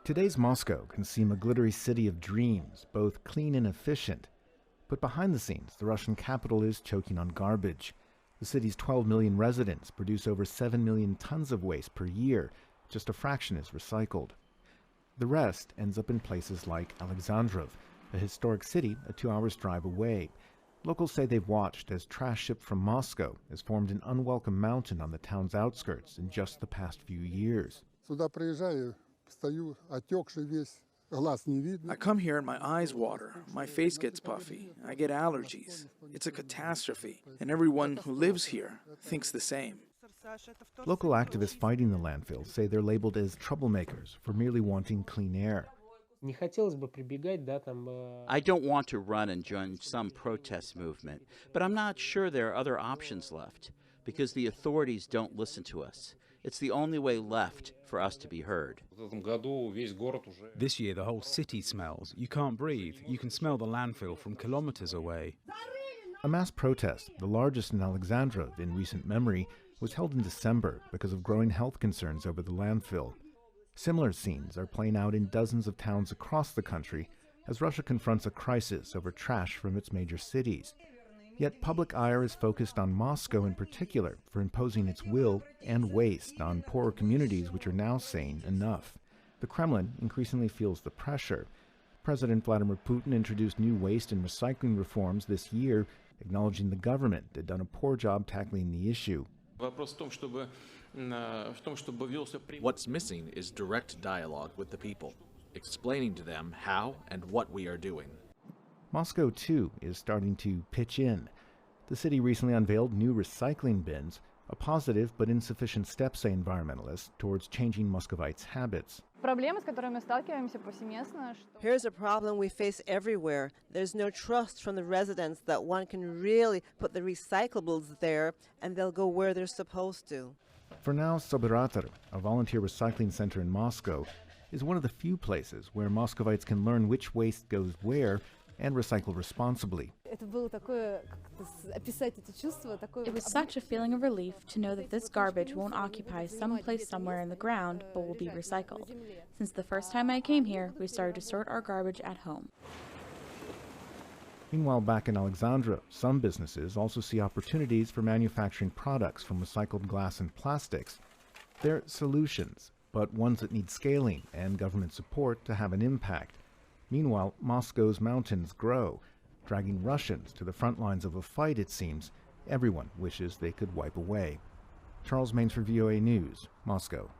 Today's Moscow can seem a glittery city of dreams, both clean and efficient. But behind the scenes, the Russian capital is choking on garbage. The city's 12 million residents produce over 7 million tons of waste per year. Just a fraction is recycled. The rest ends up in places like Alexandrov, a historic city a 2 hours drive away. Locals say they've watched as trash shipped from Moscow has formed an unwelcome mountain on the town's outskirts in just the past few years. I come here and my eyes water, my face gets puffy, I get allergies. It's a catastrophe, and everyone who lives here thinks the same. Local activists fighting the landfills say they're labeled as troublemakers for merely wanting clean air. I don't want to run and join some protest movement, but I'm not sure there are other options left, because the authorities don't listen to us. It's the only way left for us to be heard. This year the whole city smells. You can't breathe. You can smell the landfill from kilometers away. A mass protest, the largest in Alexandrov in recent memory, was held in December because of growing health concerns over the landfill. Similar scenes are playing out in dozens of towns across the country as Russia confronts a crisis over trash from its major cities. Yet public ire is focused on Moscow in particular for imposing its will and waste on poorer communities which are now saying enough. The Kremlin increasingly feels the pressure. President Vladimir Putin introduced new waste and recycling reforms this year, acknowledging the government had done a poor job tackling the issue. What's missing is direct dialogue with the people, explaining to them how and what we are doing. Moscow, too, is starting to pitch in. The city recently unveiled new recycling bins, a positive but insufficient step, say environmentalists, towards changing Muscovites' habits. Here's a problem we face everywhere. There's no trust from the residents that one can really put the recyclables there and they'll go where they're supposed to. For now, Sobirator, a volunteer recycling center in Moscow, is one of the few places where Muscovites can learn which waste goes where and recycle responsibly. It was such a feeling of relief to know that this garbage won't occupy some place somewhere in the ground, but will be recycled. Since the first time I came here, we started to sort our garbage at home. Meanwhile, back in Alexandra, some businesses also see opportunities for manufacturing products from recycled glass and plastics. They're solutions, but ones that need scaling and government support to have an impact. Meanwhile, Moscow's mountains grow, dragging Russians to the front lines of a fight, it seems, everyone wishes they could wipe away. Charles Meyns for VOA News, Moscow.